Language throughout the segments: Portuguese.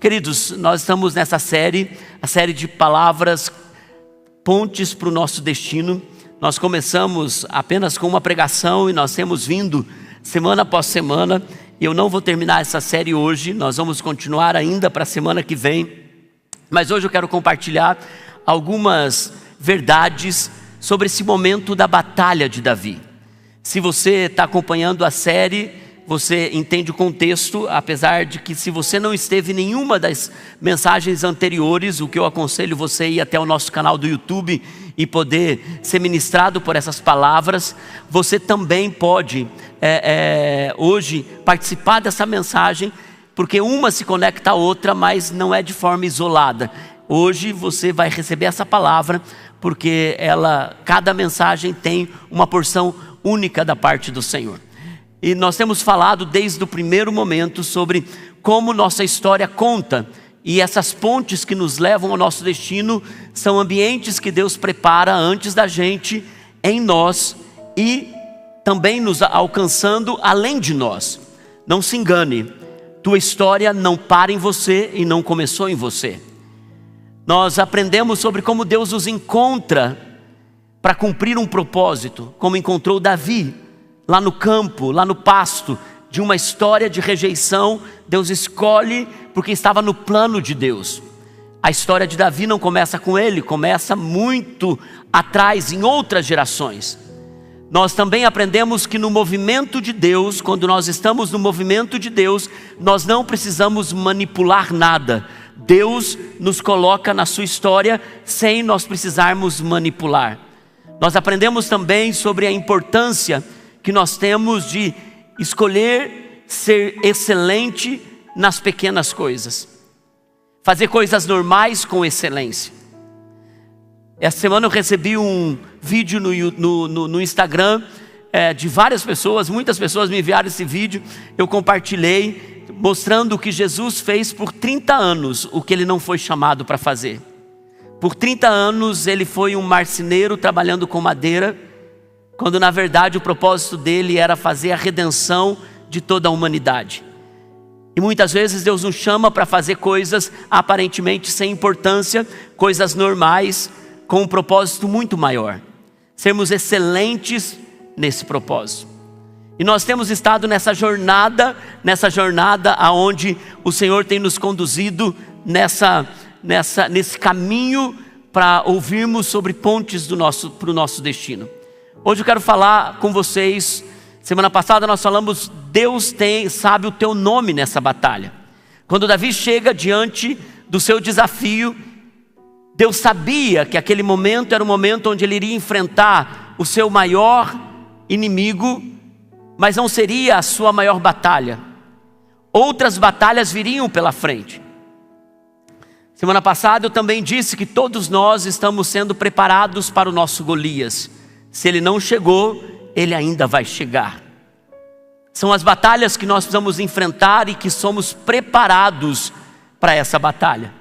Queridos, nós estamos nessa série, a série de palavras, pontes para o nosso destino. Nós começamos apenas com uma pregação e nós temos vindo semana após semana. Eu não vou terminar essa série hoje, nós vamos continuar ainda para a semana que vem. Mas hoje eu quero compartilhar algumas verdades sobre esse momento da batalha de Davi. Se você está acompanhando a série, você entende o contexto, apesar de que se você não esteve em nenhuma das mensagens anteriores, o que eu aconselho você ir até o nosso canal do YouTube e poder ser ministrado por essas palavras. Você também pode hoje participar dessa mensagem, porque uma se conecta à outra, mas não é de forma isolada. Hoje você vai receber essa palavra, porque cada mensagem tem uma porção única da parte do Senhor. E nós temos falado desde o primeiro momento sobre como nossa história conta. E essas pontes que nos levam ao nosso destino são ambientes que Deus prepara antes da gente, em nós e também nos alcançando além de nós. Não se engane, tua história não para em você e não começou em você. Nós aprendemos sobre como Deus nos encontra para cumprir um propósito, como encontrou Davi lá no campo, lá no pasto, de uma história de rejeição. Deus escolhe porque estava no plano de Deus. A história de Davi não começa com ele, começa muito atrás, em outras gerações. Nós também aprendemos que no movimento de Deus, quando nós estamos no movimento de Deus, nós não precisamos manipular nada. Deus nos coloca na sua história sem nós precisarmos manipular. Nós aprendemos também sobre a importância que nós temos de escolher ser excelente nas pequenas coisas. Fazer coisas normais com excelência. Essa semana eu recebi um vídeo no Instagram de várias pessoas, muitas pessoas me enviaram esse vídeo, eu compartilhei, mostrando o que Jesus fez por 30 anos, o que ele não foi chamado para fazer. Por 30 anos ele foi um marceneiro trabalhando com madeira, quando na verdade o propósito dele era fazer a redenção de toda a humanidade. E muitas vezes Deus nos chama para fazer coisas aparentemente sem importância, coisas normais, com um propósito muito maior. Sermos excelentes nesse propósito. E nós temos estado nessa jornada aonde o Senhor tem nos conduzido nesse caminho para ouvirmos sobre pontes para o nosso destino. Hoje eu quero falar com vocês. Semana passada nós falamos, Deus sabe o teu nome nessa batalha. Quando Davi chega diante do seu desafio, Deus sabia que aquele momento era o momento onde ele iria enfrentar o seu maior inimigo, mas não seria a sua maior batalha. Outras batalhas viriam pela frente. Semana passada eu também disse que todos nós estamos sendo preparados para o nosso Golias. Se ele não chegou, ele ainda vai chegar. São as batalhas que nós precisamos enfrentar e que somos preparados para essa batalha.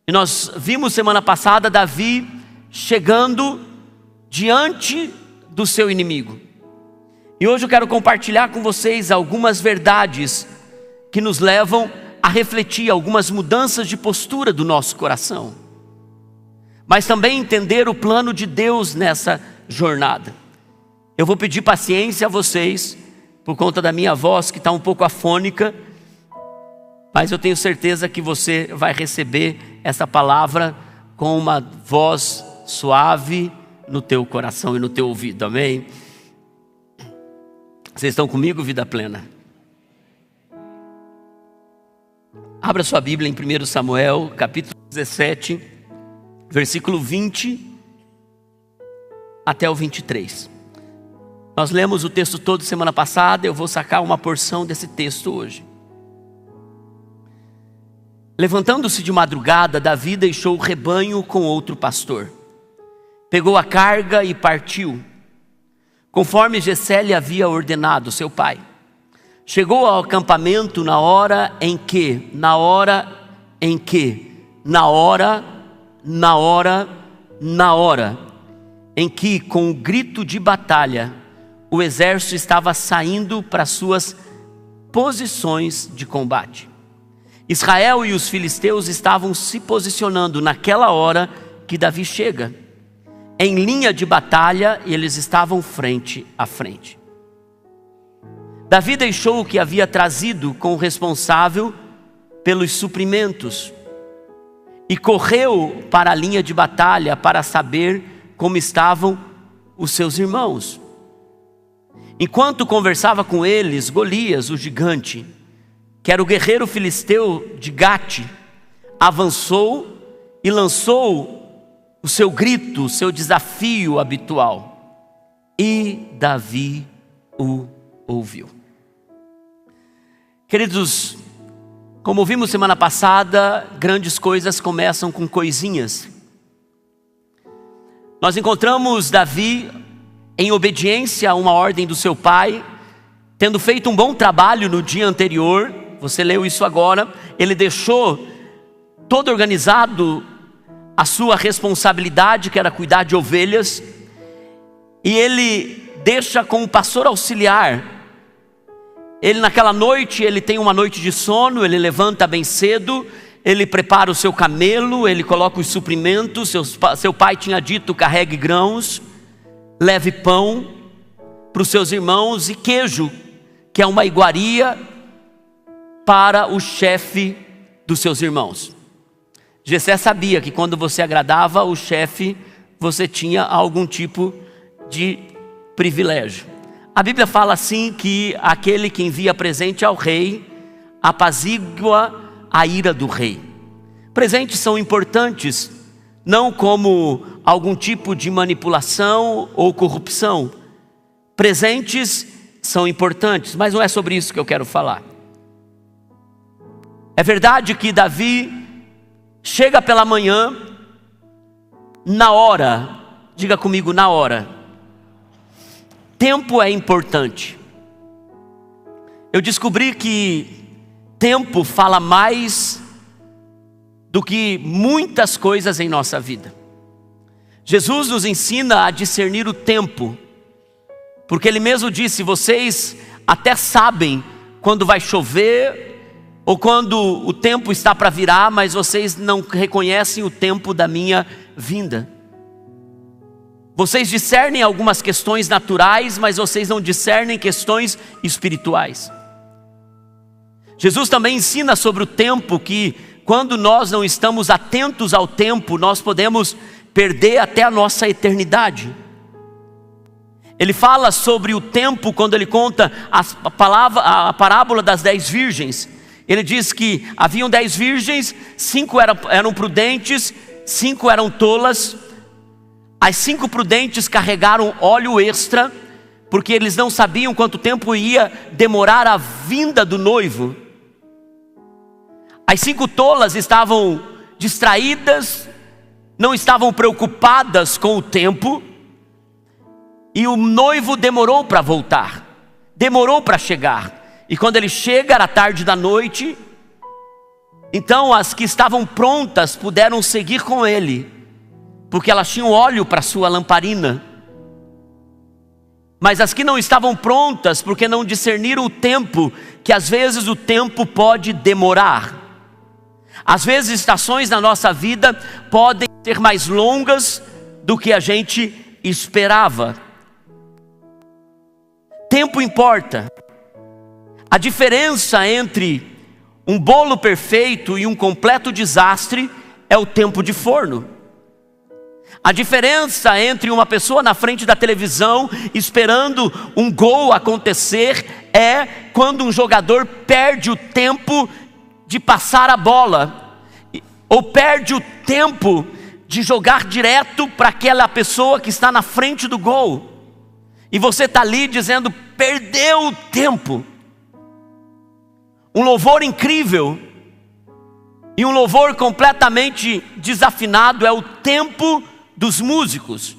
E nós vimos semana passada Davi chegando diante do seu inimigo. E hoje eu quero compartilhar com vocês algumas verdades que nos levam a refletir algumas mudanças de postura do nosso coração, mas também entender o plano de Deus nessa jornada. Eu vou pedir paciência a vocês, por conta da minha voz que está um pouco afônica, mas eu tenho certeza que você vai receber essa palavra com uma voz suave no teu coração e no teu ouvido, amém? Vocês estão comigo, vida plena? Abra sua Bíblia em 1 Samuel, capítulo 17, versículo 20 até o 23. Nós lemos o texto todo semana passada, eu vou sacar uma porção desse texto hoje. Levantando-se de madrugada, Davi deixou o rebanho com outro pastor. Pegou a carga e partiu, conforme Jessé lhe havia ordenado, seu pai. Chegou ao acampamento na hora em que, em que, com o grito de batalha, o exército estava saindo para suas posições de combate. Israel e os filisteus estavam se posicionando naquela hora que Davi chega. Em linha de batalha, eles estavam frente a frente. Davi deixou o que havia trazido com o responsável pelos suprimentos e correu para a linha de batalha para saber como estavam os seus irmãos. Enquanto conversava com eles, Golias, o gigante, que era o guerreiro filisteu de Gate, avançou e lançou o seu grito, o seu desafio habitual. E Davi o ouviu. Queridos, como vimos semana passada, grandes coisas começam com coisinhas. Nós encontramos Davi em obediência a uma ordem do seu pai, tendo feito um bom trabalho no dia anterior. Você leu isso agora. Ele deixou todo organizado a sua responsabilidade, que era cuidar de ovelhas, e ele deixa com o pastor auxiliar. Ele naquela noite, ele tem uma noite de sono, ele levanta bem cedo, ele prepara o seu camelo, ele coloca os suprimentos. Seu pai tinha dito: carregue grãos, leve pão para os seus irmãos e queijo, que é uma iguaria para o chefe dos seus irmãos. Jessé sabia que quando você agradava o chefe, você tinha algum tipo de privilégio. A Bíblia fala assim que aquele que envia presente ao rei apazigua a ira do rei. Presentes são importantes, não como algum tipo de manipulação ou corrupção. Presentes são importantes, mas não é sobre isso que eu quero falar. É verdade que Davi chega pela manhã, na hora. Diga comigo, na hora. Tempo é importante. Eu descobri que tempo fala mais do que muitas coisas em nossa vida. Jesus nos ensina a discernir o tempo, porque Ele mesmo disse: vocês até sabem quando vai chover ou quando o tempo está para virar, mas vocês não reconhecem o tempo da minha vinda. Vocês discernem algumas questões naturais, mas vocês não discernem questões espirituais. Jesus também ensina sobre o tempo, que quando nós não estamos atentos ao tempo, nós podemos perder até a nossa eternidade. Ele fala sobre o tempo quando ele conta a parábola das 10 virgens. Ele diz que haviam 10 virgens, 5 eram prudentes, 5 eram tolas. As 5 prudentes carregaram óleo extra, porque eles não sabiam quanto tempo ia demorar a vinda do noivo. As 5 tolas estavam distraídas, não estavam preocupadas com o tempo, e o noivo demorou para voltar, demorou para chegar. E quando ele chega, era tarde da noite. Então as que estavam prontas puderam seguir com ele, porque elas tinham óleo para sua lamparina. Mas as que não estavam prontas, porque não discerniram o tempo, que às vezes o tempo pode demorar. Às vezes estações na nossa vida podem ser mais longas do que a gente esperava. Tempo importa. A diferença entre um bolo perfeito e um completo desastre é o tempo de forno. A diferença entre uma pessoa na frente da televisão esperando um gol acontecer é quando um jogador perde o tempo de passar a bola, ou perde o tempo de jogar direto para aquela pessoa que está na frente do gol, e você está ali dizendo: perdeu o tempo. Um louvor incrível e um louvor completamente desafinado é o tempo dos músicos.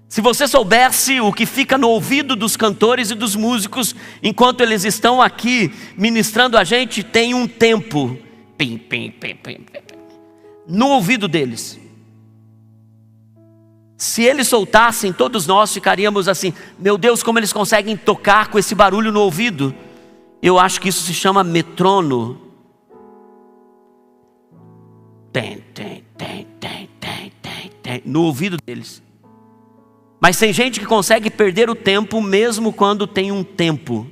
Se você soubesse o que fica no ouvido dos cantores e dos músicos enquanto eles estão aqui ministrando a gente, tem um tempo pim, pim, pim, pim, pim, no ouvido deles. Se eles soltassem, todos nós ficaríamos assim: meu Deus, como eles conseguem tocar com esse barulho no ouvido? Eu acho que isso se chama metrônomo. Tem, no ouvido deles. Mas tem gente que consegue perder o tempo mesmo quando tem um tempo.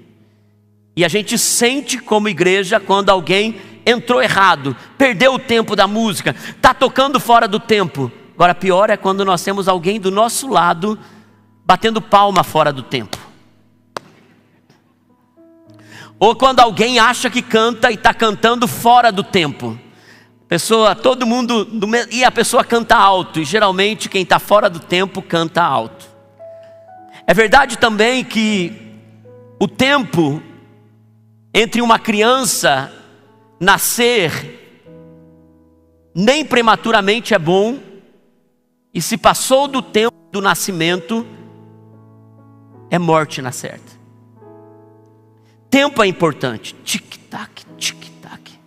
E a gente sente como igreja quando alguém entrou errado, perdeu o tempo da música, está tocando fora do tempo. Agora pior é quando nós temos alguém do nosso lado batendo palma fora do tempo. Ou quando alguém acha que canta e está cantando fora do tempo. Pessoa, todo mundo, e a pessoa canta alto, e geralmente quem está fora do tempo canta alto. É verdade também que o tempo entre uma criança nascer nem prematuramente é bom, e se passou do tempo do nascimento, é morte na certa. Tempo é importante. Tic-tac, tic-tac.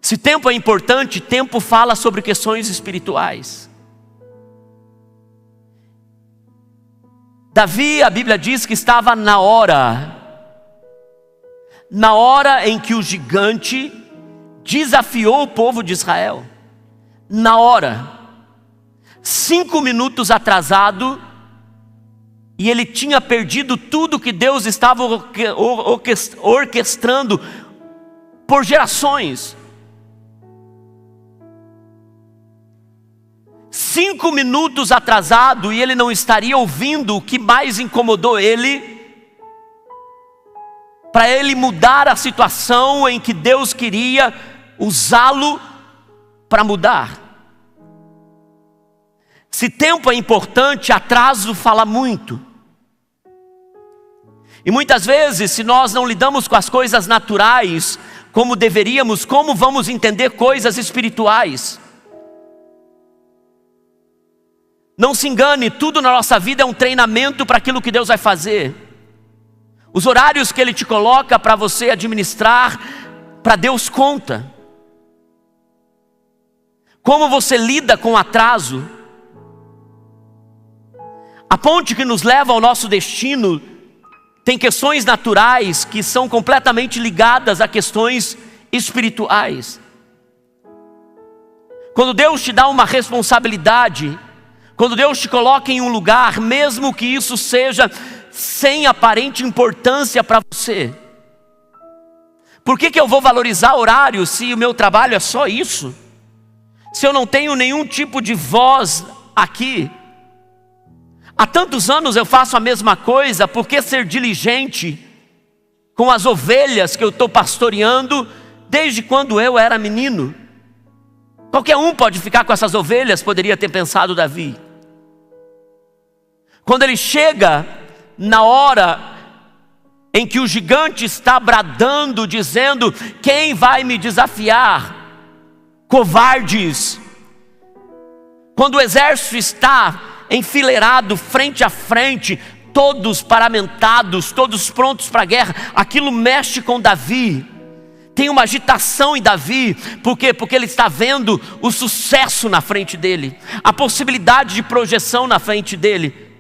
Se tempo é importante, tempo fala sobre questões espirituais. Davi, a Bíblia diz que estava na hora em que o gigante desafiou o povo de Israel. Na hora, 5 minutos atrasado, e ele tinha perdido tudo que Deus estava orquestrando por gerações. 5 minutos atrasado, e ele não estaria ouvindo o que mais incomodou ele, para ele mudar a situação em que Deus queria usá-lo para mudar. Se tempo é importante, atraso fala muito. E muitas vezes, se nós não lidamos com as coisas naturais como deveríamos, como vamos entender coisas espirituais? Não se engane, tudo na nossa vida é um treinamento para aquilo que Deus vai fazer. Os horários que Ele te coloca para você administrar, para Deus conta. Como você lida com o atraso? A ponte que nos leva ao nosso destino tem questões naturais que são completamente ligadas a questões espirituais. Quando Deus te dá uma responsabilidade, quando Deus te coloca em um lugar, mesmo que isso seja sem aparente importância para você. Por que eu vou valorizar horário se o meu trabalho é só isso? Se eu não tenho nenhum tipo de voz aqui? Há tantos anos eu faço a mesma coisa, por que ser diligente com as ovelhas que eu estou pastoreando desde quando eu era menino? Qualquer um pode ficar com essas ovelhas, poderia ter pensado Davi. Quando ele chega na hora em que o gigante está bradando, dizendo: quem vai me desafiar? Covardes. Quando o exército está enfileirado frente a frente, todos paramentados, todos prontos para a guerra, aquilo mexe com Davi. Tem uma agitação em Davi. Por quê? Porque ele está vendo o sucesso na frente dele, a possibilidade de projeção na frente dele.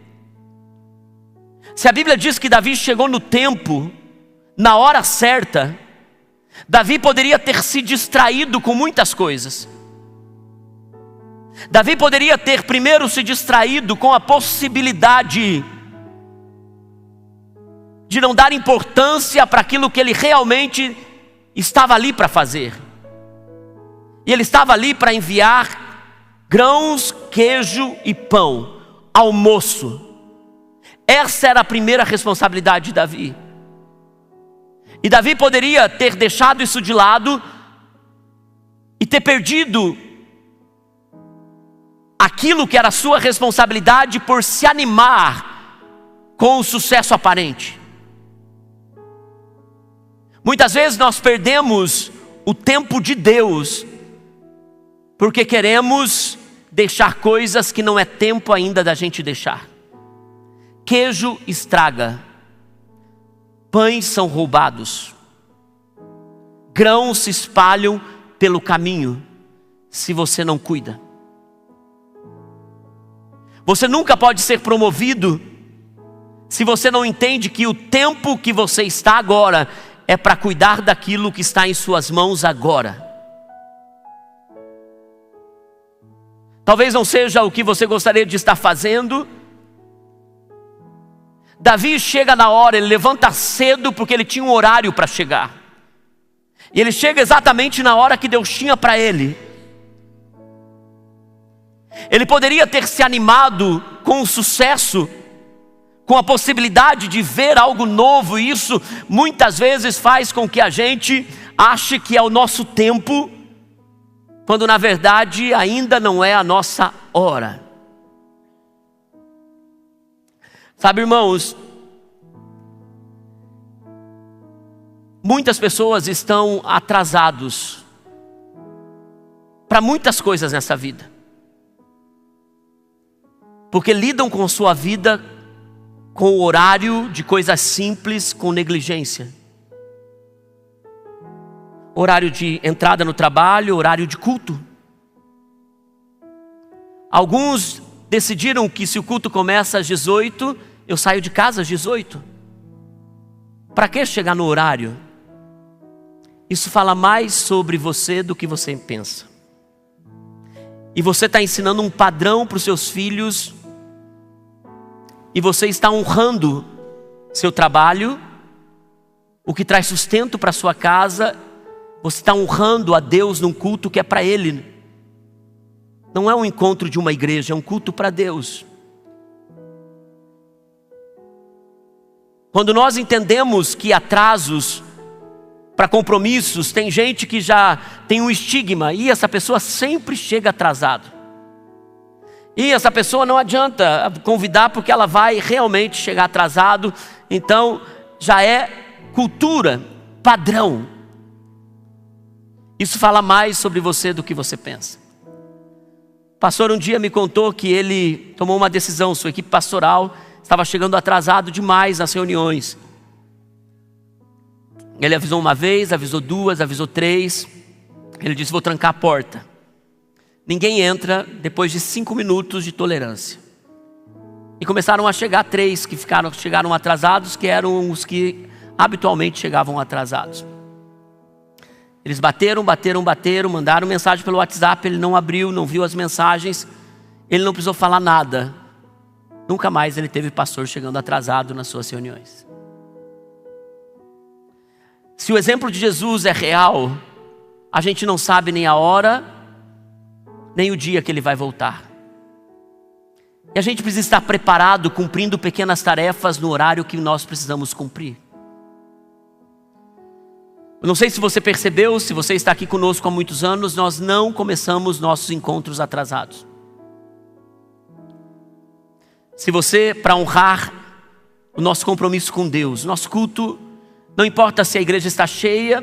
Se a Bíblia diz que Davi chegou no tempo, na hora certa, Davi poderia ter se distraído com muitas coisas. Davi poderia ter primeiro se distraído com a possibilidade de não dar importância para aquilo que ele realmente estava ali para fazer. E ele estava ali para enviar grãos, queijo e pão, almoço. Essa era a primeira responsabilidade de Davi. E Davi poderia ter deixado isso de lado e ter perdido aquilo que era a sua responsabilidade por se animar com o sucesso aparente. Muitas vezes nós perdemos o tempo de Deus porque queremos deixar coisas que não é tempo ainda da gente deixar. Queijo estraga, pães são roubados, grãos se espalham pelo caminho se você não cuida. Você nunca pode ser promovido se você não entende que o tempo que você está agora é para cuidar daquilo que está em suas mãos agora. Talvez não seja o que você gostaria de estar fazendo. Davi chega na hora, ele levanta cedo porque ele tinha um horário para chegar. E ele chega exatamente na hora que Deus tinha para ele. Ele poderia ter se animado com o sucesso, com a possibilidade de ver algo novo, e isso muitas vezes faz com que a gente ache que é o nosso tempo, quando na verdade ainda não é a nossa hora. Sabe, irmãos, muitas pessoas estão atrasados para muitas coisas nessa vida, porque lidam com sua vida com o horário de coisas simples, com negligência. Horário de entrada no trabalho, horário de culto. Alguns decidiram que se o culto começa às 18, eu saio de casa às 18. Para que chegar no horário? Isso fala mais sobre você do que você pensa. E você está ensinando um padrão para os seus filhos, e você está honrando seu trabalho, o que traz sustento para sua casa. Você está honrando a Deus num culto que é para Ele. Não é um encontro de uma igreja, é um culto para Deus. Quando nós entendemos que atrasos para compromissos, tem gente que já tem um estigma, e essa pessoa sempre chega atrasado. E essa pessoa não adianta convidar porque ela vai realmente chegar atrasado. Então já é cultura, padrão. Isso fala mais sobre você do que você pensa. O pastor um dia me contou que ele tomou uma decisão, sua equipe pastoral estava chegando atrasado demais nas reuniões. Ele avisou uma vez, avisou duas, avisou três. Ele disse: vou trancar a porta. Ninguém entra depois de 5 minutos de tolerância. E começaram a chegar 3 que chegaram atrasados, que eram os que habitualmente chegavam atrasados. Eles bateram, mandaram mensagem pelo WhatsApp, ele não abriu, não viu as mensagens, ele não precisou falar nada. Nunca mais ele teve pastor chegando atrasado nas suas reuniões. Se o exemplo de Jesus é real, a gente não sabe nem a hora, nem o dia que ele vai voltar. E a gente precisa estar preparado, cumprindo pequenas tarefas no horário que nós precisamos cumprir. Eu não sei se você percebeu, se você está aqui conosco há muitos anos, nós não começamos nossos encontros atrasados. Se você, para honrar o nosso compromisso com Deus, nosso culto, não importa se a igreja está cheia,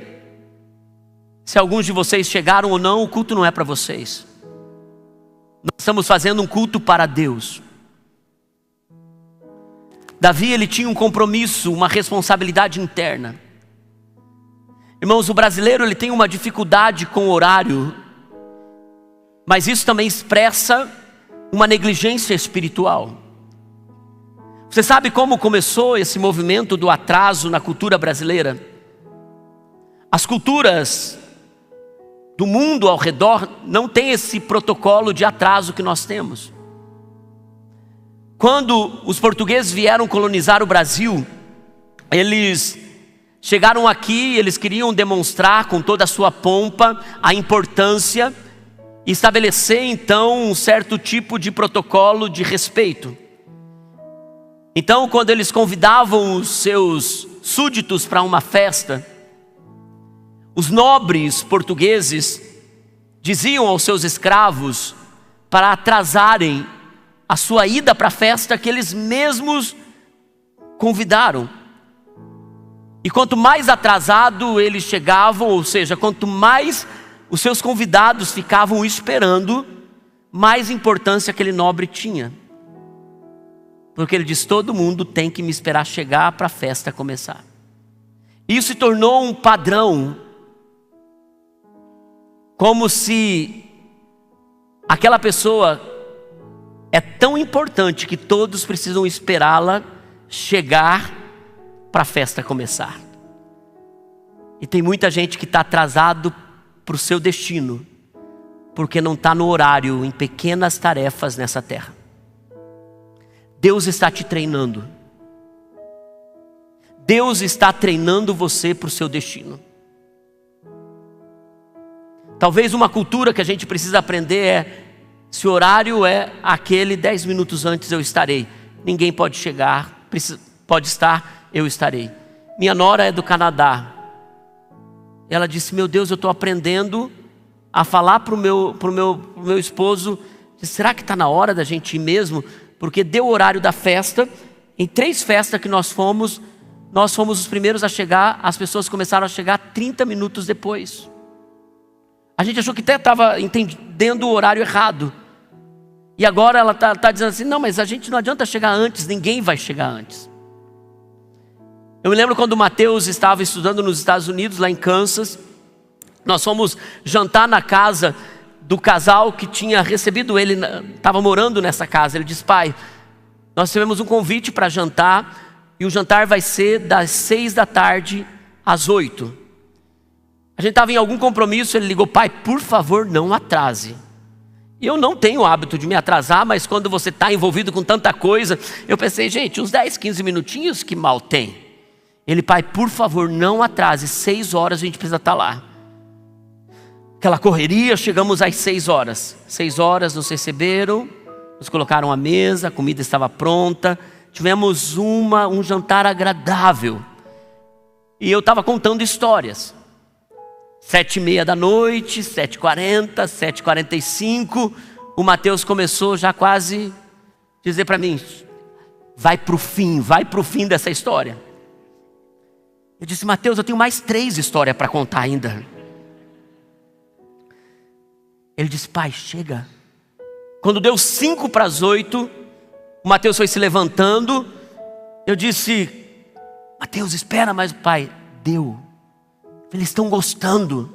se alguns de vocês chegaram ou não, o culto não é para vocês. Nós estamos fazendo um culto para Deus. Davi, ele tinha um compromisso, uma responsabilidade interna. Irmãos, o brasileiro, ele tem uma dificuldade com o horário, mas isso também expressa uma negligência espiritual. Você sabe como começou esse movimento do atraso na cultura brasileira? As culturas do mundo ao redor não têm esse protocolo de atraso que nós temos. Quando os portugueses vieram colonizar o Brasil, eles chegaram aqui, eles queriam demonstrar com toda a sua pompa a importância e estabelecer então um certo tipo de protocolo de respeito. Então, quando eles convidavam os seus súditos para uma festa, os nobres portugueses diziam aos seus escravos para atrasarem a sua ida para a festa que eles mesmos convidaram. E quanto mais atrasado eles chegavam, ou seja, quanto mais os seus convidados ficavam esperando, mais importância aquele nobre tinha. Porque ele diz: todo mundo tem que me esperar chegar para a festa começar. Isso se tornou um padrão, como se aquela pessoa é tão importante que todos precisam esperá-la chegar para a festa começar. E tem muita gente que está atrasado para o seu destino, porque não está no horário, em pequenas tarefas nessa terra. Deus está te treinando. Deus está treinando você para o seu destino. Talvez uma cultura que a gente precisa aprender é: se o horário é aquele, 10 minutos antes eu estarei. Ninguém pode chegar, pode estar, eu estarei. Minha nora é do Canadá. Ela disse: meu Deus, eu estou aprendendo a falar para o meu esposo, será que está na hora da gente ir mesmo? Porque deu o horário da festa. Em 3 festas que nós fomos os primeiros a chegar. As pessoas começaram a chegar 30 minutos depois. A gente achou que até estava entendendo o horário errado. E agora ela está dizendo assim: não, mas a gente não adianta chegar antes, ninguém vai chegar antes. Eu me lembro quando o Mateus estava estudando nos Estados Unidos, lá em Kansas. Nós fomos jantar na casa do casal que tinha recebido ele, estava morando nessa casa. Ele disse: pai, nós tivemos um convite para jantar, e o jantar vai ser das 6 da tarde às 8. A gente estava em algum compromisso, ele ligou: pai, por favor, não atrase. E eu não tenho o hábito de me atrasar, mas quando você está envolvido com tanta coisa, eu pensei: gente, uns 10, 15 minutinhos, que mal tem. Ele: pai, por favor, não atrase, 6 horas a gente precisa estar lá. Aquela correria, chegamos às 6 horas. 6 horas nos receberam, nos colocaram à mesa, a comida estava pronta. Tivemos um jantar agradável. E eu estava contando histórias. 7h30 da noite, 7h40, 7h45. O Mateus começou já quase a dizer para mim: vai para o fim dessa história. Eu disse: Mateus, eu tenho mais 3 histórias para contar ainda. Ele disse: pai, chega. Quando deu 7:55, o Mateus foi se levantando. Eu disse: Mateus, espera. Mas o pai: deu. Eles estão gostando.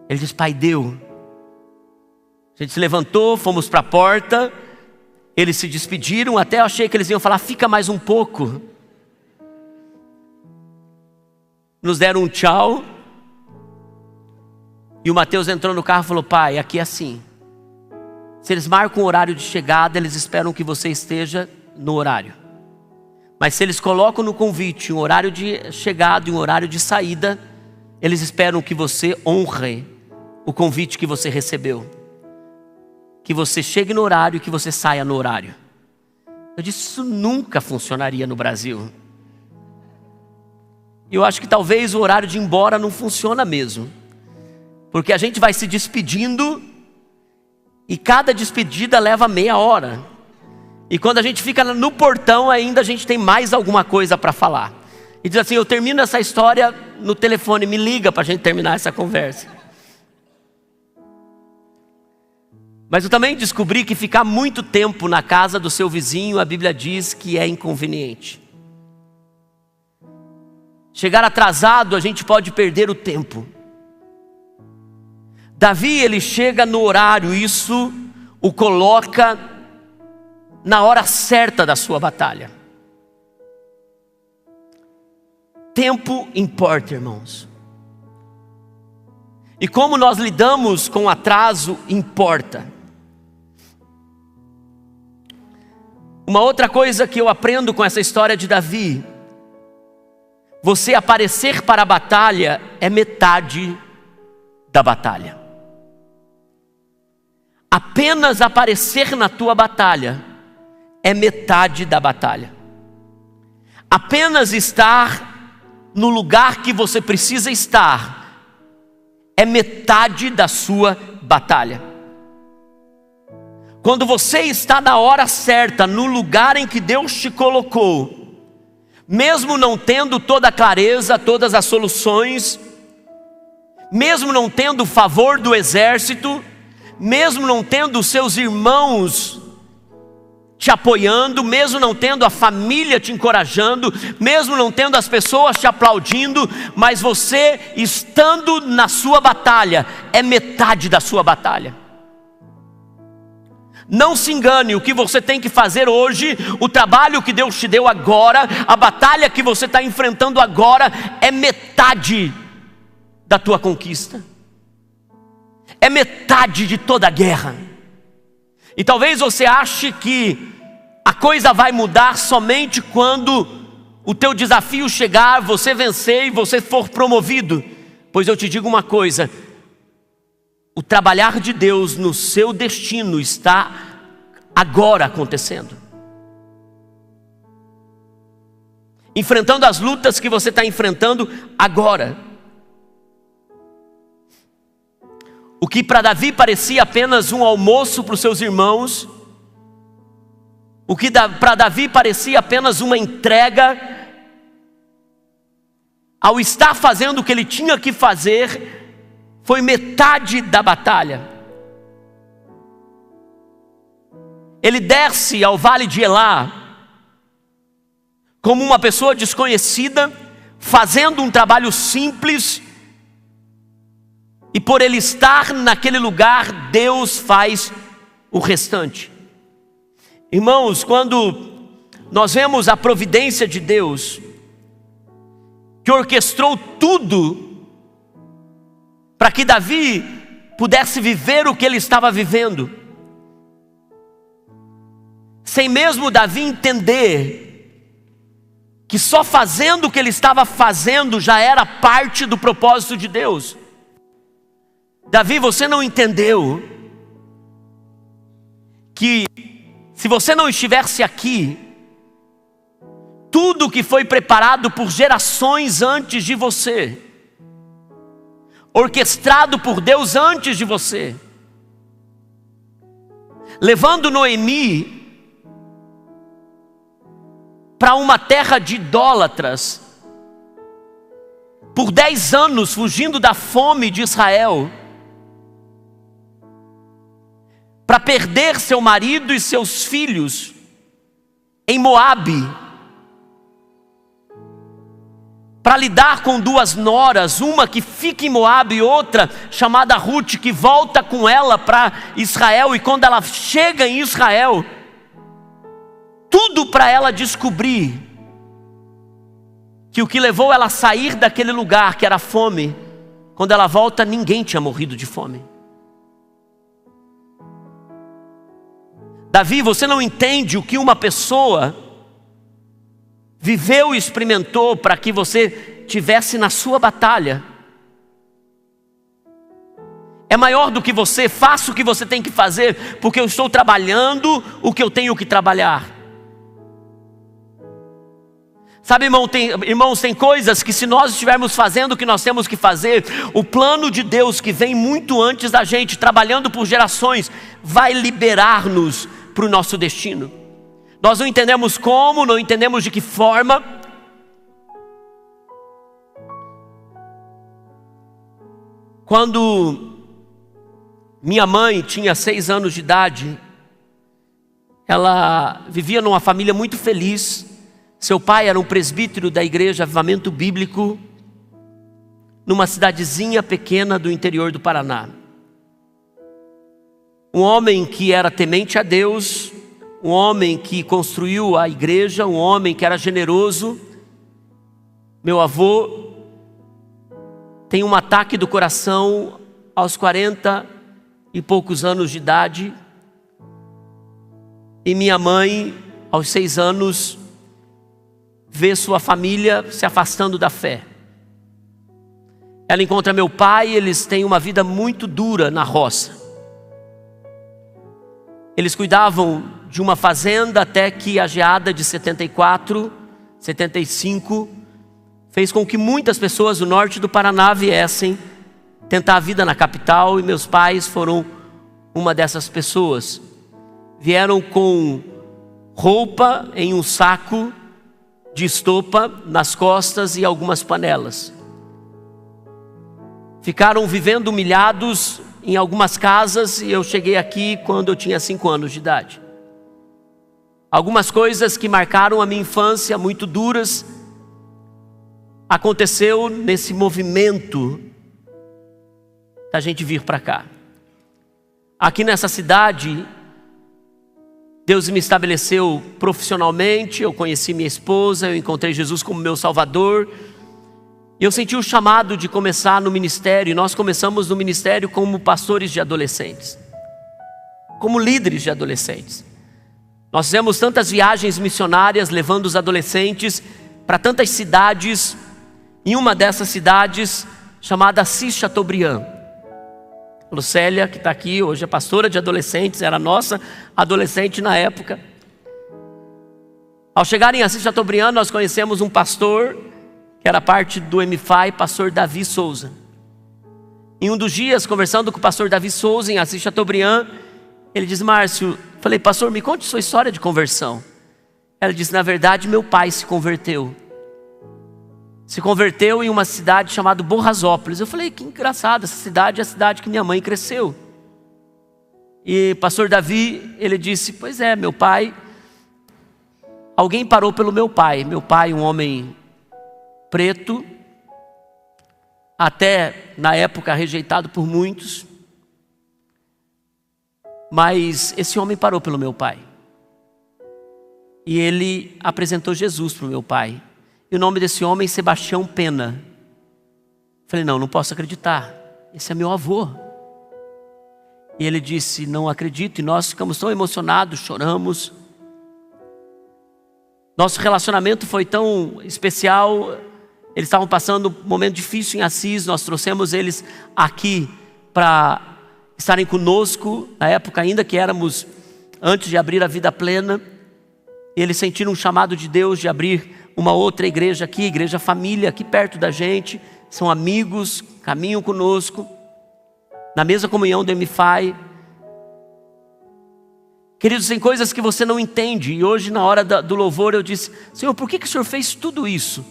Ele disse: pai, deu. A gente se levantou, fomos para a porta. Eles se despediram. Até eu achei que eles iam falar: fica mais um pouco. Nos deram um tchau. E o Mateus entrou no carro e falou: pai, aqui é assim. Se eles marcam o horário de chegada, eles esperam que você esteja no horário. Mas se eles colocam no convite um horário de chegada e um horário de saída, eles esperam que você honre o convite que você recebeu. Que você chegue no horário e que você saia no horário. Eu disse: isso nunca funcionaria no Brasil. E eu acho que talvez o horário de ir embora não funciona mesmo. Porque a gente vai se despedindo e cada despedida leva meia hora. E quando a gente fica no portão ainda, a gente tem mais alguma coisa para falar. E diz assim: eu termino essa história no telefone, me liga para a gente terminar essa conversa. Mas eu também descobri que ficar muito tempo na casa do seu vizinho, a Bíblia diz que é inconveniente. Chegar atrasado, a gente pode perder o tempo. Davi, ele chega no horário, isso o coloca na hora certa da sua batalha. Tempo importa, irmãos. E como nós lidamos com atraso importa. Uma outra coisa que eu aprendo com essa história de Davi: você aparecer para a batalha é metade da batalha. Apenas aparecer na tua batalha é metade da batalha. Apenas estar no lugar que você precisa estar é metade da sua batalha. Quando você está na hora certa, no lugar em que Deus te colocou, mesmo não tendo toda a clareza, todas as soluções, mesmo não tendo o favor do exército, mesmo não tendo os seus irmãos te apoiando, mesmo não tendo a família te encorajando, mesmo não tendo as pessoas te aplaudindo, mas você estando na sua batalha, é metade da sua batalha. Não se engane, o que você tem que fazer hoje, o trabalho que Deus te deu agora, a batalha que você está enfrentando agora, é metade da tua conquista. é metade de toda a guerra. E talvez você ache que a coisa vai mudar somente quando o teu desafio chegar, você vencer e você for promovido. Pois eu te digo uma coisa: o trabalhar de Deus no seu destino está agora acontecendo. Enfrentando as lutas que você está enfrentando agora. O que para Davi parecia apenas um almoço para os seus irmãos, o que para Davi parecia apenas uma entrega, ao estar fazendo o que ele tinha que fazer, foi metade da batalha. Ele desce ao vale de Elá como uma pessoa desconhecida, fazendo um trabalho simples, e por ele estar naquele lugar, Deus faz o restante. Irmãos, quando nós vemos a providência de Deus, que orquestrou tudo para que Davi pudesse viver o que ele estava vivendo, sem mesmo Davi entender que só fazendo o que ele estava fazendo já era parte do propósito de Deus. Davi, você não entendeu que se você não estivesse aqui, tudo que foi preparado por gerações antes de você, orquestrado por Deus antes de você, levando Noemi para uma terra de idólatras, por 10 anos fugindo da fome de Israel, para perder seu marido e seus filhos em Moabe, para lidar com 2 noras, uma que fica em Moabe e outra chamada Ruth, que volta com ela para Israel, e quando ela chega em Israel, tudo para ela descobrir que o que levou ela a sair daquele lugar, que era fome, quando ela volta, ninguém tinha morrido de fome. Davi, você não entende o que uma pessoa viveu e experimentou para que você tivesse na sua batalha. É maior do que você. Faça o que você tem que fazer, porque eu estou trabalhando o que eu tenho que trabalhar. Sabe, irmãos, tem coisas que, se nós estivermos fazendo o que nós temos que fazer, o plano de Deus, que vem muito antes da gente, trabalhando por gerações, vai liberar-nos para o nosso destino. Nós não entendemos como, não entendemos de que forma. Quando minha mãe tinha 6 anos de idade, ela vivia numa família muito feliz. Seu pai era um presbítero da igreja Avivamento Bíblico, numa cidadezinha pequena do interior do Paraná. Um homem que era temente a Deus, um homem que construiu a igreja, um homem que era generoso. Meu avô tem um ataque do coração aos 40 e poucos anos de idade. E minha mãe, aos 6 anos, vê sua família se afastando da fé. Ela encontra meu pai, eles têm uma vida muito dura na roça. Eles cuidavam de uma fazenda até que a geada de 74, 75, fez com que muitas pessoas do norte do Paraná viessem tentar a vida na capital, e meus pais foram uma dessas pessoas. Vieram com roupa em um saco de estopa nas costas e algumas panelas. Ficaram vivendo humilhados em algumas casas, e eu cheguei aqui quando eu tinha 5 anos de idade. Algumas coisas que marcaram a minha infância, muito duras, aconteceu nesse movimento da gente vir para cá. Aqui nessa cidade, Deus me estabeleceu profissionalmente, eu conheci minha esposa, eu encontrei Jesus como meu Salvador. Eu senti o chamado de começar no ministério, e nós começamos no ministério como pastores de adolescentes, como líderes de adolescentes. Nós fizemos tantas viagens missionárias, levando os adolescentes para tantas cidades. Em uma dessas cidades, chamada Assis Chateaubriand, Lucélia, que está aqui, hoje é pastora de adolescentes, era nossa adolescente na época. Ao chegar em Assis Chateaubriand, nós conhecemos um pastor, que era parte do MFI, pastor Davi Souza. Em um dos dias, conversando com o pastor Davi Souza em Assis Chateaubriand, ele disse: Márcio, falei, pastor, me conte sua história de conversão. Ela disse: na verdade, meu pai se converteu. Se converteu em uma cidade chamada Borrasópolis. Eu falei: que engraçado, essa cidade é a cidade que minha mãe cresceu. E pastor Davi, ele disse: pois é, meu pai, alguém parou pelo meu pai, um homem preto, até na época rejeitado por muitos, mas esse homem parou pelo meu pai, e ele apresentou Jesus para o meu pai, e o nome desse homem, Sebastião Pena. Falei: não posso acreditar, esse é meu avô. E ele disse: não acredito, e nós ficamos tão emocionados, choramos. Nosso relacionamento foi tão especial. Eles estavam passando um momento difícil em Assis, nós trouxemos eles aqui para estarem conosco, na época ainda que éramos antes de abrir a Vida Plena. E eles sentiram um chamado de Deus de abrir uma outra igreja aqui, Igreja Família, aqui perto da gente. São amigos, caminham conosco, na mesma comunhão do MFI. Queridos, tem coisas que você não entende, e hoje na hora do louvor eu disse: Senhor, por que o Senhor fez tudo isso?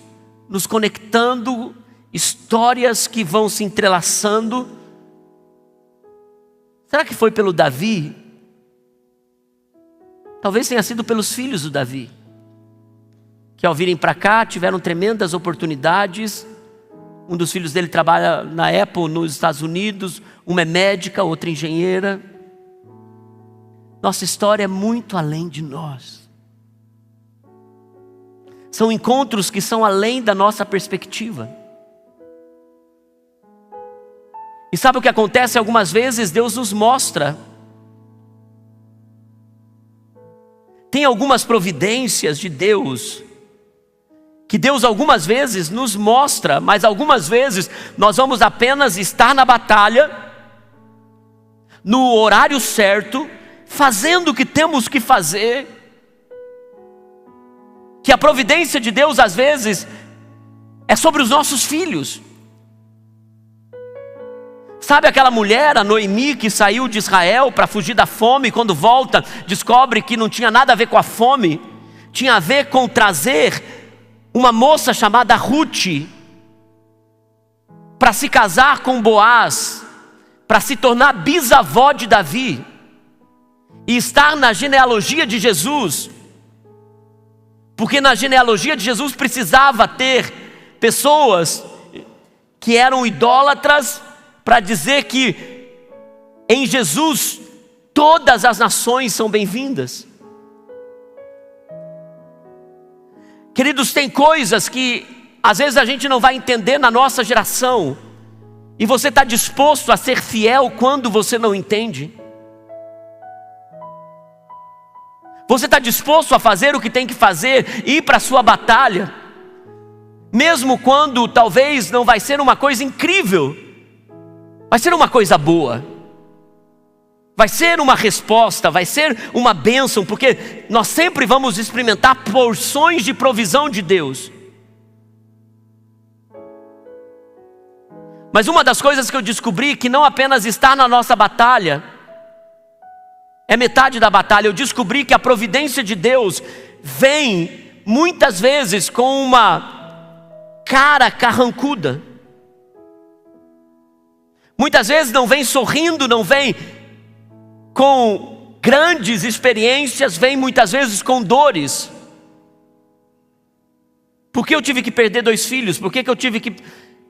Nos conectando, histórias que vão se entrelaçando. Será que foi pelo Davi? Talvez tenha sido pelos filhos do Davi, que ao virem para cá tiveram tremendas oportunidades. Um dos filhos dele trabalha na Apple nos Estados Unidos, uma é médica, outra engenheira. Nossa história é muito além de nós. São encontros que são além da nossa perspectiva. E sabe o que acontece? Algumas vezes Deus nos mostra. Tem algumas providências de Deus, que Deus algumas vezes nos mostra, mas algumas vezes nós vamos apenas estar na batalha, no horário certo, fazendo o que temos que fazer. Que a providência de Deus às vezes é sobre os nossos filhos. Sabe aquela mulher, a Noemi, que saiu de Israel para fugir da fome, e quando volta descobre que não tinha nada a ver com a fome, tinha a ver com trazer uma moça chamada Ruth para se casar com Boaz, para se tornar bisavó de Davi e estar na genealogia de Jesus. Porque na genealogia de Jesus precisava ter pessoas que eram idólatras, para dizer que em Jesus todas as nações são bem-vindas. Queridos, tem coisas que às vezes a gente não vai entender na nossa geração, e você está disposto a ser fiel quando você não entende? Você está disposto a fazer o que tem que fazer, ir para a sua batalha, mesmo quando talvez não vai ser uma coisa incrível, vai ser uma coisa boa, vai ser uma resposta, vai ser uma bênção, porque nós sempre vamos experimentar porções de provisão de Deus. Mas uma das coisas que eu descobri, que não apenas está na nossa batalha, é metade da batalha. Eu descobri que a providência de Deus vem muitas vezes com uma cara carrancuda. Muitas vezes não vem sorrindo, não vem com grandes experiências, vem muitas vezes com dores. Por que eu tive que perder 2 filhos? Por que eu tive que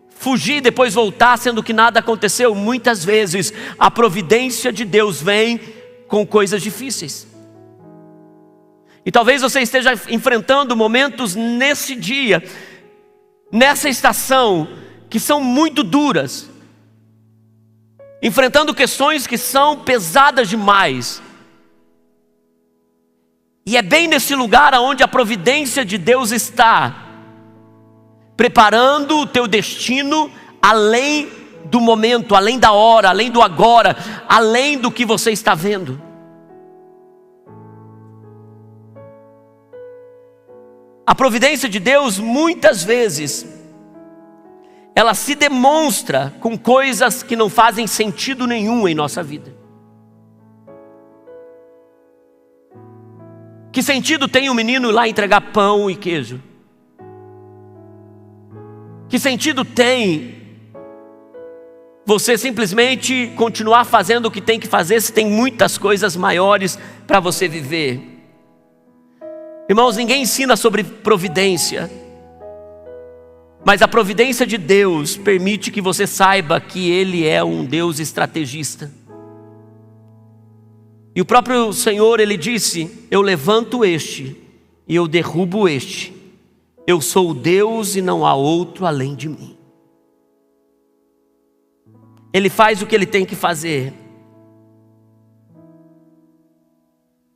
fugir e depois voltar, sendo que nada aconteceu? Muitas vezes a providência de Deus vem com coisas difíceis. E talvez você esteja enfrentando momentos nesse dia, nessa estação que são muito duras, enfrentando questões que são pesadas demais. E é bem nesse lugar onde a providência de Deus está, preparando o teu destino além do momento, além da hora, além do agora, além do que você está vendo. A providência de Deus, muitas vezes, ela se demonstra com coisas que não fazem sentido nenhum em nossa vida. Que sentido tem um menino ir lá entregar pão e queijo? Que sentido tem você simplesmente continuar fazendo o que tem que fazer se tem muitas coisas maiores para você viver? Irmãos, ninguém ensina sobre providência, mas a providência de Deus permite que você saiba que Ele é um Deus estrategista. E o próprio Senhor, Ele disse: eu levanto este e eu derrubo este. Eu sou o Deus e não há outro além de mim. Ele faz o que Ele tem que fazer.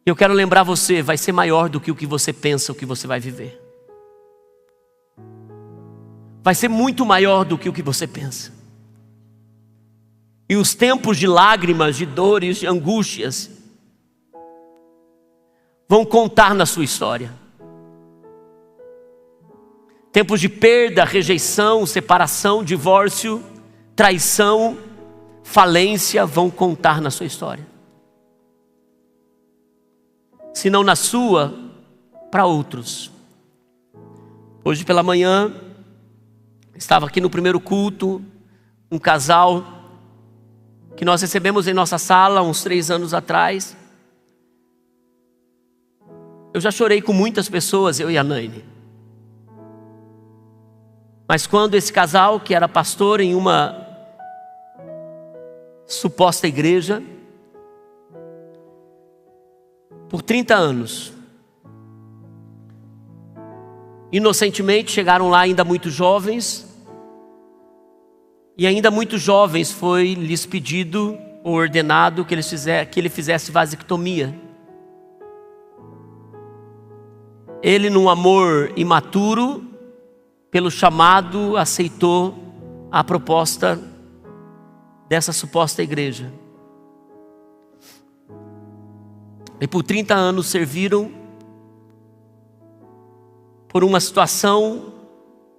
Eu quero lembrar você, vai ser maior do que o que você pensa, o que você vai viver. Vai ser muito maior do que o que você pensa. E os tempos de lágrimas, de dores, de angústias vão contar na sua história. Tempos de perda, rejeição, separação, divórcio, traição, falência vão contar na sua história. Se não na sua, para outros. Hoje pela manhã, estava aqui no primeiro culto, um casal que nós recebemos em nossa sala uns 3 anos atrás. Eu já chorei com muitas pessoas, eu e a Naine. Mas quando esse casal, que era pastor em uma suposta igreja, por 30 anos, inocentemente chegaram lá ainda muito jovens, e ainda muito jovens foi lhes pedido ou ordenado que ele fizesse vasectomia. Ele, num amor imaturo, pelo chamado, aceitou a proposta dessa suposta igreja. E por 30 anos serviram por uma situação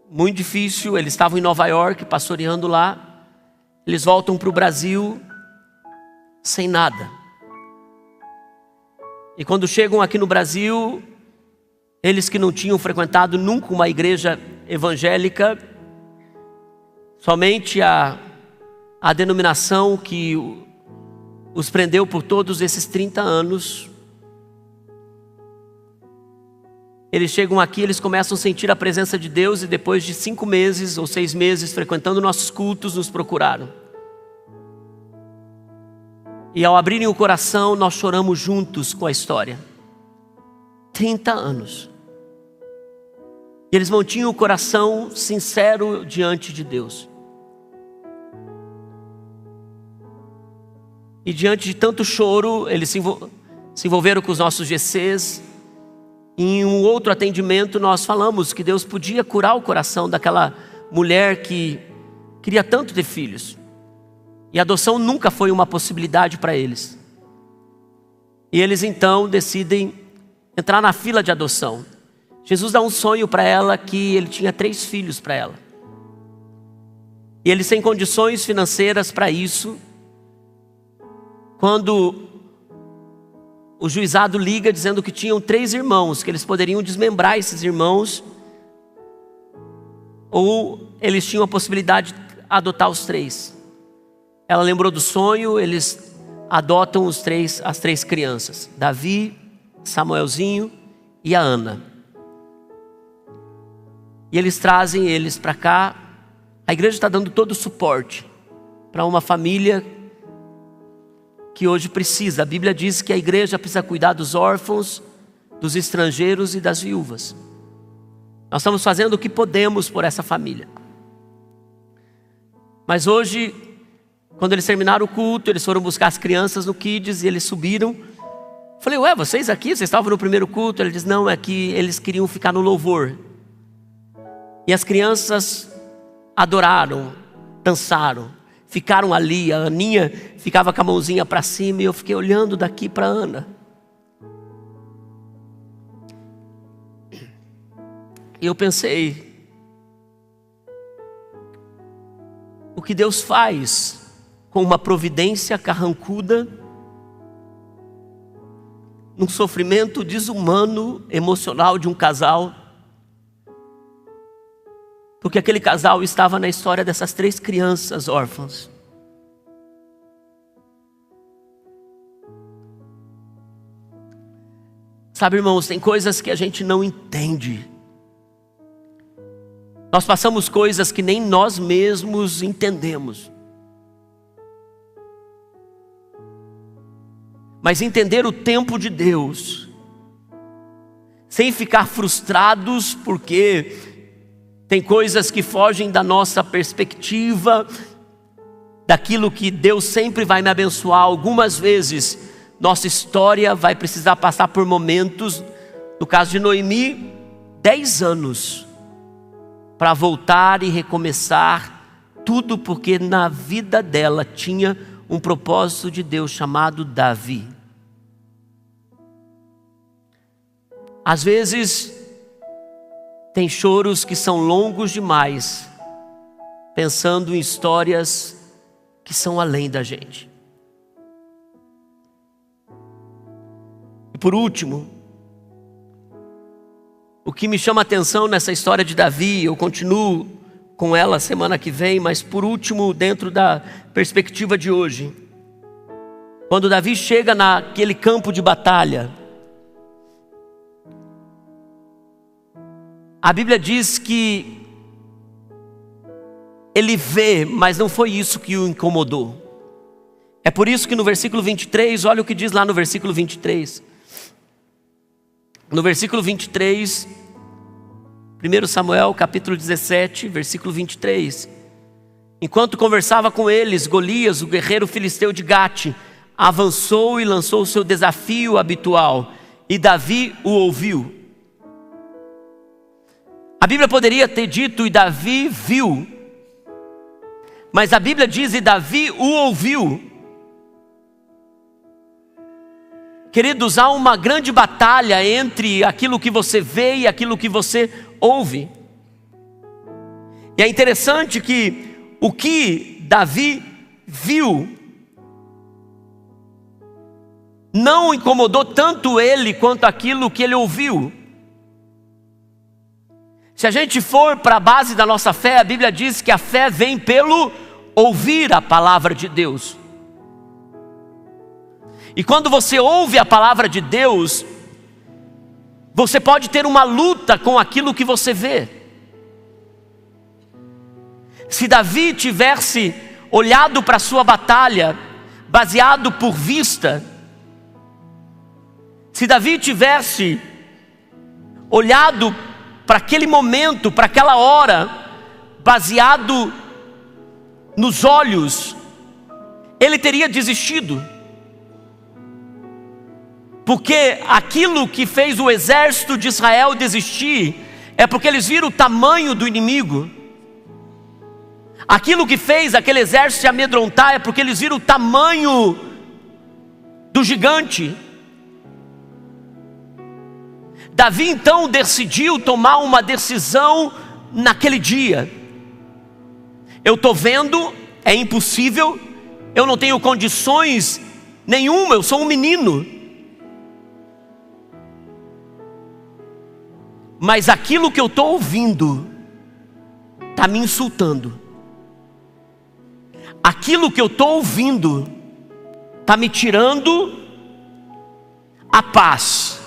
muito difícil. Eles estavam em Nova York, pastoreando lá. Eles voltam para o Brasil sem nada. E quando chegam aqui no Brasil, eles que não tinham frequentado nunca uma igreja evangélica, somente a denominação que os prendeu por todos esses 30 anos, eles chegam aqui, eles começam a sentir a presença de Deus, e depois de 5 meses ou 6 meses frequentando nossos cultos, nos procuraram. E ao abrirem o coração, nós choramos juntos com a história. 30 anos. E eles mantinham o coração sincero diante de Deus. E diante de tanto choro, eles se envolveram com os nossos GCs. Em um outro atendimento, nós falamos que Deus podia curar o coração daquela mulher que queria tanto ter filhos. E a adoção nunca foi uma possibilidade para eles. E eles então decidem entrar na fila de adoção. Jesus dá um sonho para ela que ele tinha 3 filhos para ela. E eles sem condições financeiras para isso. Quando o juizado liga dizendo que tinham 3 irmãos, que eles poderiam desmembrar esses irmãos, ou eles tinham a possibilidade de adotar os 3. Ela lembrou do sonho, eles adotam as 3 crianças, Davi, Samuelzinho e a Ana. E eles trazem eles para cá. A igreja está dando todo o suporte para uma família que hoje precisa. A Bíblia diz que a igreja precisa cuidar dos órfãos, dos estrangeiros e das viúvas. Nós estamos fazendo o que podemos por essa família. Mas hoje, quando eles terminaram o culto, eles foram buscar as crianças no Kids e eles subiram. Falei, ué, vocês aqui? Vocês estavam no primeiro culto? Ele diz, não, é que eles queriam ficar no louvor. E as crianças adoraram, dançaram, ficaram ali. A Aninha ficava com a mãozinha para cima e eu fiquei olhando daqui para a Ana. E eu pensei, o que Deus faz com uma providência carrancuda, num sofrimento desumano, emocional de um casal, porque aquele casal estava na história dessas 3 crianças órfãs. Sabe, irmãos, tem coisas que a gente não entende. Nós passamos coisas que nem nós mesmos entendemos. Mas entender o tempo de Deus, sem ficar frustrados porque tem coisas que fogem da nossa perspectiva, daquilo que Deus sempre vai me abençoar. Algumas vezes nossa história vai precisar passar por momentos, no caso de Noemi, 10 anos, para voltar e recomeçar tudo, porque na vida dela tinha um propósito de Deus chamado Davi. Às vezes tem choros que são longos demais, pensando em histórias que são além da gente. E por último, o que me chama a atenção nessa história de Davi, eu continuo com ela semana que vem, mas por último, dentro da perspectiva de hoje, quando Davi chega naquele campo de batalha, a Bíblia diz que ele vê, mas não foi isso que o incomodou. É por isso que no versículo 23, olha o que diz lá no versículo 23. No versículo 23, 1 Samuel capítulo 17, versículo 23. Enquanto conversava com eles, Golias, o guerreiro filisteu de Gate, avançou e lançou o seu desafio habitual, e Davi o ouviu. A Bíblia poderia ter dito, e Davi viu, mas a Bíblia diz, e Davi o ouviu. Queridos, há uma grande batalha entre aquilo que você vê e aquilo que você ouve. E é interessante que o que Davi viu não incomodou tanto ele quanto aquilo que ele ouviu. Se a gente for para a base da nossa fé, a Bíblia diz que a fé vem pelo ouvir a palavra de Deus. E quando você ouve a palavra de Deus, você pode ter uma luta com aquilo que você vê. Se Davi tivesse olhado para a sua batalha, baseado por vista, se Davi tivesse olhado para aquele momento, para aquela hora, baseado nos olhos, ele teria desistido. Porque aquilo que fez o exército de Israel desistir, é porque eles viram o tamanho do inimigo. Aquilo que fez aquele exército se amedrontar, é porque eles viram o tamanho do gigante. Davi então decidiu tomar uma decisão naquele dia. Eu estou vendo, é impossível, eu não tenho condições nenhuma, eu sou um menino. Mas aquilo que eu estou ouvindo está me insultando. Aquilo que eu estou ouvindo está me tirando a paz.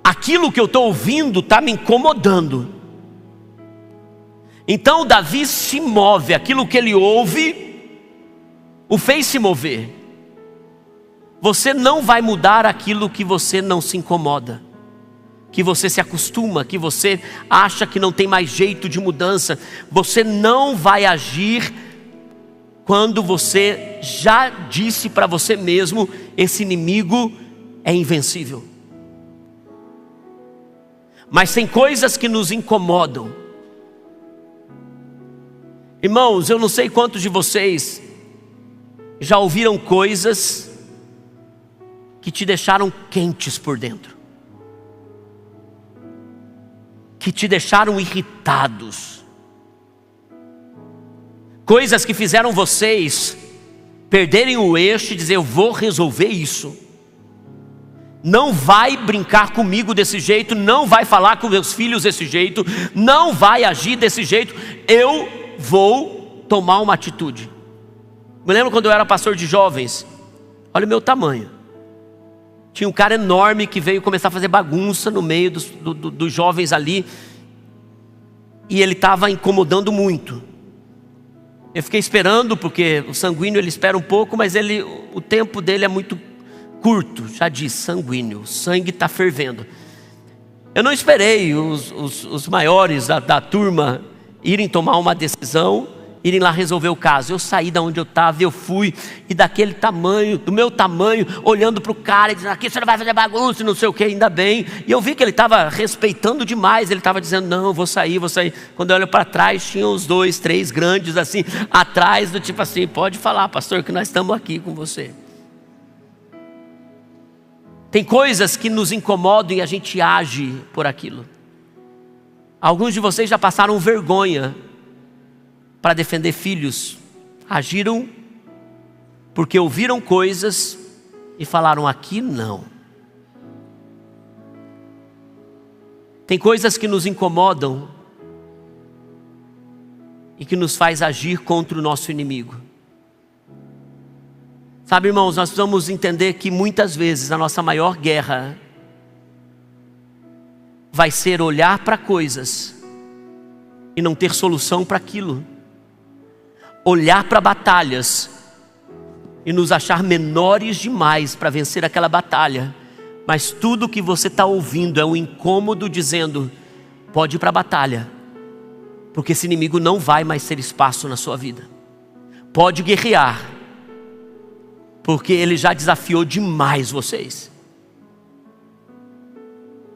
Aquilo que eu estou ouvindo está me incomodando. Então Davi se move, aquilo que ele ouve o fez se mover. Você não vai mudar aquilo que você não se incomoda. que você se acostuma, que você acha que não tem mais jeito de mudança. Você não vai agir quando você já disse para você mesmo: esse inimigo é invencível. Mas tem coisas que nos incomodam. Irmãos, eu não sei quantos de vocês já ouviram coisas que te deixaram quentes por dentro, que te deixaram irritados, coisas que fizeram vocês perderem o eixo e dizer: eu vou resolver isso. Não vai brincar comigo desse jeito, não vai falar com meus filhos desse jeito, não vai agir desse jeito, eu vou tomar uma atitude. Me lembro quando eu era pastor de jovens, olha o meu tamanho. Tinha um cara enorme que veio começar a fazer bagunça no meio dos jovens ali, e ele estava incomodando muito. Eu fiquei esperando, porque o sanguíneo ele espera um pouco, mas o tempo dele é muito curto. Já disse, sanguíneo, o sangue está fervendo. Eu não esperei os maiores da turma irem tomar uma decisão, irem lá resolver o caso. Eu saí da onde eu estava, eu fui, e daquele tamanho, do meu tamanho, olhando para o cara e dizendo: aqui você não vai fazer bagunça, não sei o que, ainda bem. E eu vi que ele estava respeitando demais, ele estava dizendo: não, vou sair. Quando eu olho para trás, tinha uns 2, 3 grandes assim, atrás, do tipo assim: pode falar, pastor, que nós estamos aqui com você. Tem coisas que nos incomodam e a gente age por aquilo. Alguns de vocês já passaram vergonha para defender filhos. Agiram porque ouviram coisas e falaram: aqui não. Tem coisas que nos incomodam e que nos faz agir contra o nosso inimigo. Sabe, irmãos, nós precisamos entender que muitas vezes a nossa maior guerra vai ser olhar para coisas e não ter solução para aquilo. Olhar para batalhas e nos achar menores demais para vencer aquela batalha. Mas tudo que você está ouvindo é um incômodo dizendo: pode ir para a batalha, porque esse inimigo não vai mais ter espaço na sua vida. Pode guerrear, porque ele já desafiou demais vocês.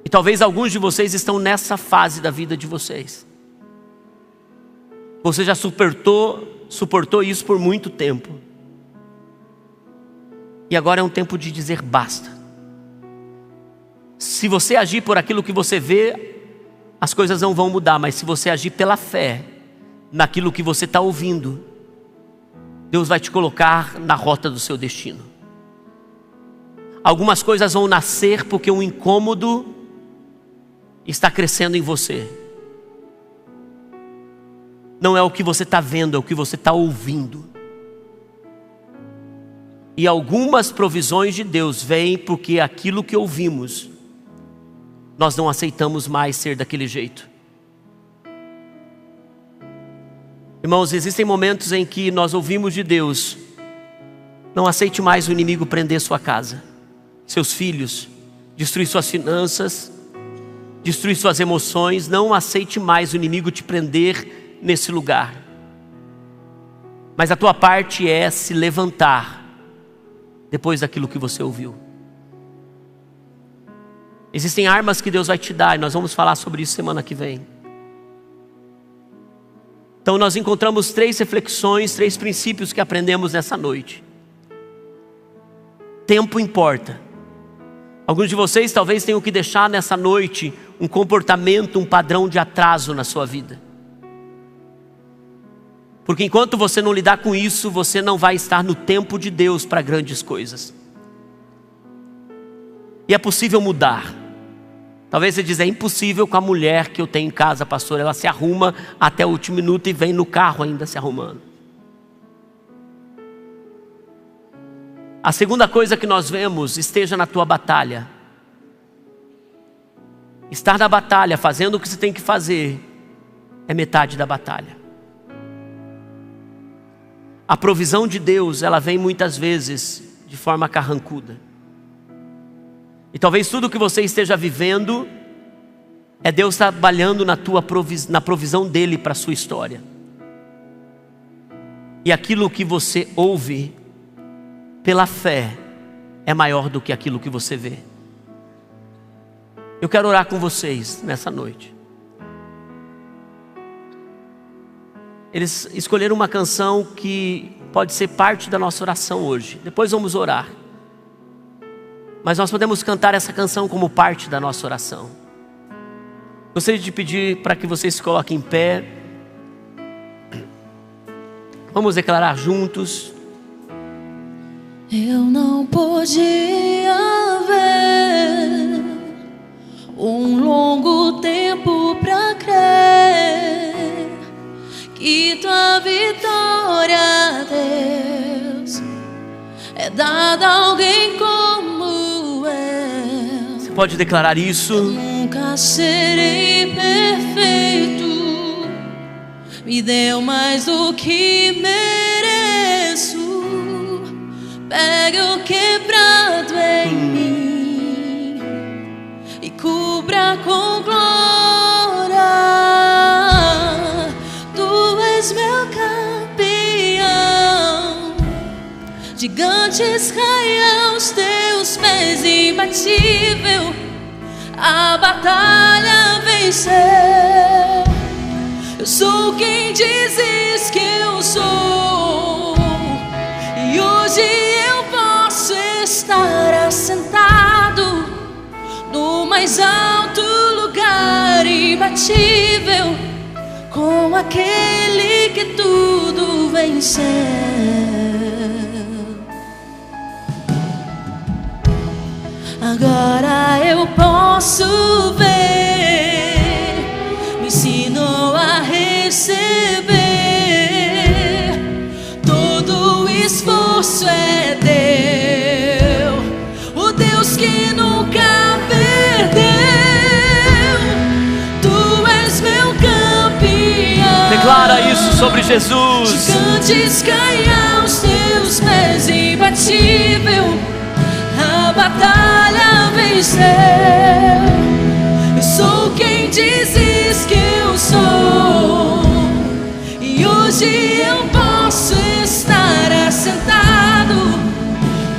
E talvez alguns de vocês estão nessa fase da vida de vocês. Você já suportou isso por muito tempo. E agora é um tempo de dizer basta. Se você agir por aquilo que você vê, as coisas não vão mudar. Mas se você agir pela fé, naquilo que você está ouvindo, Deus vai te colocar na rota do seu destino. Algumas coisas vão nascer porque um incômodo está crescendo em você. Não é o que você está vendo, é o que você está ouvindo. E algumas provisões de Deus vêm porque aquilo que ouvimos, nós não aceitamos mais ser daquele jeito. Irmãos, existem momentos em que nós ouvimos de Deus: não aceite mais o inimigo prender sua casa, seus filhos, destruir suas finanças, destruir suas emoções. Não aceite mais o inimigo te prender nesse lugar. Mas a tua parte é se levantar depois daquilo que você ouviu. Existem armas que Deus vai te dar, e nós vamos falar sobre isso semana que vem. Então nós encontramos 3 reflexões, 3 princípios que aprendemos nessa noite. Tempo importa. Alguns de vocês talvez tenham que deixar nessa noite um comportamento, um padrão de atraso na sua vida. Porque enquanto você não lidar com isso, você não vai estar no tempo de Deus para grandes coisas. E é possível mudar. Talvez você diz: é impossível com a mulher que eu tenho em casa, pastor. Ela se arruma até o último minuto e vem no carro ainda se arrumando. A segunda coisa que nós vemos: esteja na tua batalha. Estar na batalha, fazendo o que você tem que fazer, é metade da batalha. A provisão de Deus, ela vem muitas vezes de forma carrancuda. E talvez tudo que você esteja vivendo é Deus trabalhando na provisão dEle para a sua história. E aquilo que você ouve pela fé é maior do que aquilo que você vê. Eu quero orar com vocês nessa noite. Eles escolheram uma canção que pode ser parte da nossa oração hoje. Depois vamos orar. Mas nós podemos cantar essa canção como parte da nossa oração. Gostaria de pedir para que vocês se coloquem em pé. Vamos declarar juntos. Eu não podia ver um longo tempo pra crer que tua vitória, Deus, é dada a alguém como eu. Você pode declarar isso? Eu nunca serei perfeito, me deu mais do que mereço. Pegue o quebrado em mim e cubra com glória. Tu és meu campeão, gigantes caem aos teus pés, imbatível, a batalha venceu. Eu sou quem dizes que eu sou, e hoje eu posso estar assentado no mais alto lugar, imbatível, com aquele que tudo venceu. Agora eu posso ver, me ensinou a receber. Todo o esforço é teu, o Deus que nunca perdeu. Tu és meu campeão. Declara isso sobre Jesus. Gigantes caem aos teus pés, imbatível, a batalha venceu. Eu sou quem dizes que eu sou, e hoje eu posso estar assentado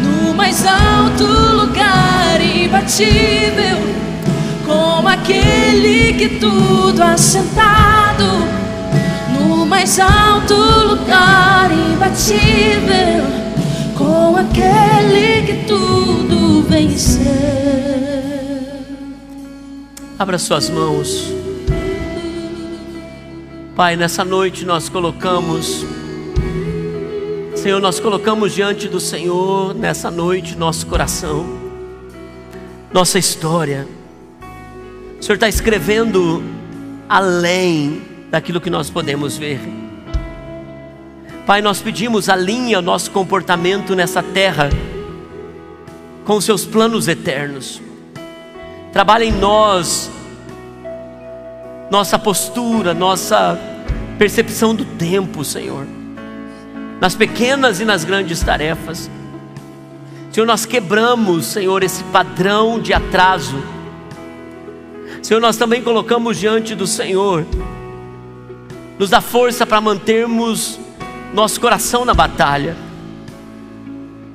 no mais alto lugar, imbatível, com aquele que tudo assentado no mais alto lugar, imbatível, com aquele que tudo venceu. Abra suas mãos. Pai, nessa noite nós colocamos, Senhor, nós colocamos diante do Senhor nessa noite nosso coração, nossa história. O Senhor está escrevendo além daquilo que nós podemos ver. Pai, nós pedimos, alinha o nosso comportamento nessa terra com os seus planos eternos. Trabalha em nós nossa postura, nossa percepção do tempo, Senhor, nas pequenas e nas grandes tarefas. Senhor, nós quebramos, Senhor, esse padrão de atraso. Senhor, nós também colocamos diante do Senhor, nos dá força para mantermos nosso coração na batalha,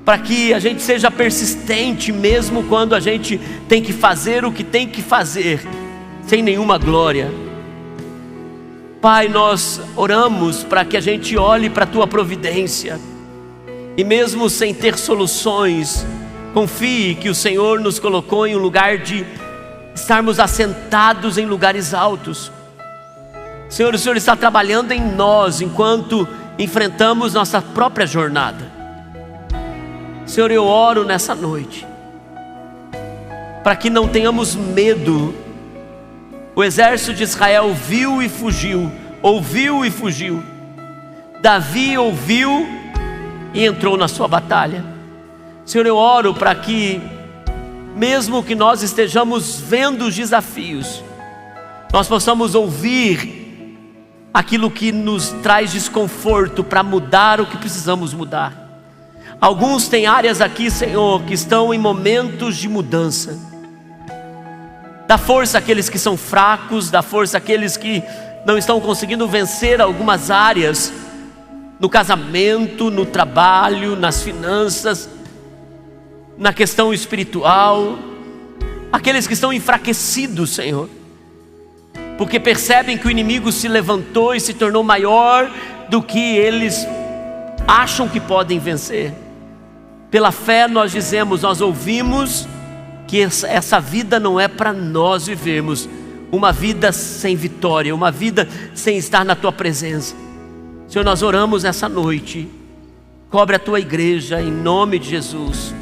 para que a gente seja persistente mesmo quando a gente tem que fazer o que tem que fazer sem nenhuma glória. Pai, nós oramos para que a gente olhe para a Tua providência e mesmo sem ter soluções, confie que o Senhor nos colocou em um lugar de estarmos assentados em lugares altos. Senhor, o Senhor está trabalhando em nós enquanto enfrentamos nossa própria jornada. Senhor, eu oro nessa noite para que não tenhamos medo. O exército de Israel viu e fugiu, ouviu e fugiu. Davi ouviu e entrou na sua batalha. Senhor, eu oro para que, mesmo que nós estejamos vendo os desafios, nós possamos ouvir aquilo que nos traz desconforto para mudar o que precisamos mudar. Alguns têm áreas aqui, Senhor, que estão em momentos de mudança. Dá força àqueles que são fracos, dá força àqueles que não estão conseguindo vencer algumas áreas, no casamento, no trabalho, nas finanças, na questão espiritual. Aqueles que estão enfraquecidos, Senhor, porque percebem que o inimigo se levantou e se tornou maior do que eles acham que podem vencer. Pela fé nós dizemos, nós ouvimos que essa vida não é para nós vivermos uma vida sem vitória, uma vida sem estar na Tua presença. Senhor, nós oramos essa noite, cobre a Tua igreja em nome de Jesus.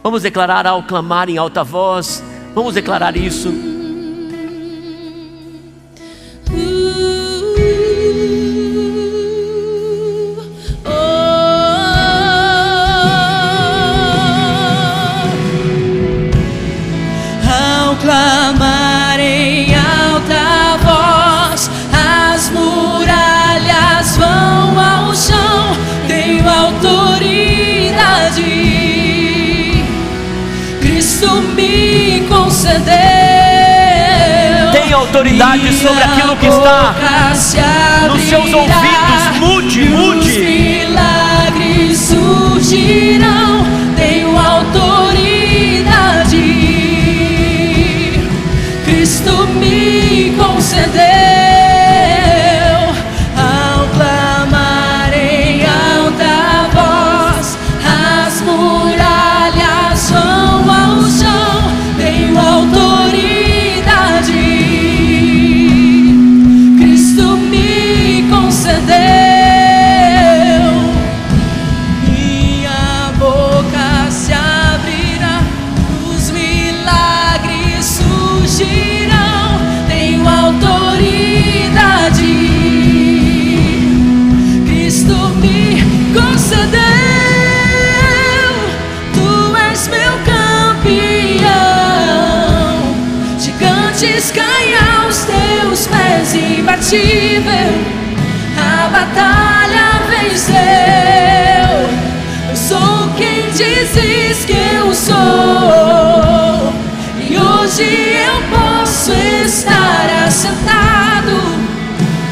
Vamos declarar ao clamar em alta voz, vamos declarar isso. Clamar em alta voz, as muralhas vão ao chão. Tenho autoridade, Cristo me concedeu. Tem autoridade sobre aquilo que está nos seus ouvidos. Mude, mude. Os milagres surgirão. Tenho autoridade, Cristo me concedeu. Ao clamar em alta voz, as muralhas vão ao chão. Tenho autoridade, Cristo me concedeu. Minha boca se abrirá, os milagres surgirão. Tenho autoridade, Cristo me concedeu. Tu és meu campeão, gigantes caem aos teus pés, imbatível, a batalha venceu. Eu sou quem dizes que eu sou, e hoje eu posso estar assentado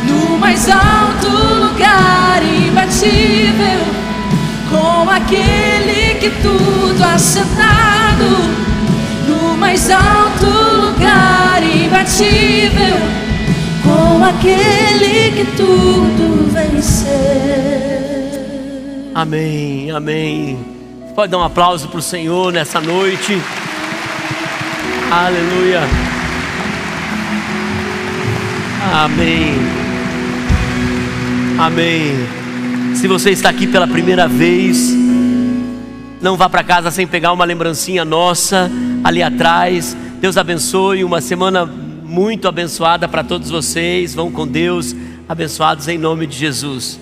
no mais alto lugar, imbatível, com aquele que tudo assentado no mais alto lugar, imbatível, com aquele que tudo venceu. Amém, amém. Pode dar um aplauso para o Senhor nessa noite. Aleluia. Amém. Amém. Se você está aqui pela primeira vez, não vá para casa sem pegar uma lembrancinha nossa ali atrás. Deus abençoe, uma semana muito abençoada para todos vocês. Vão com Deus, abençoados em nome de Jesus.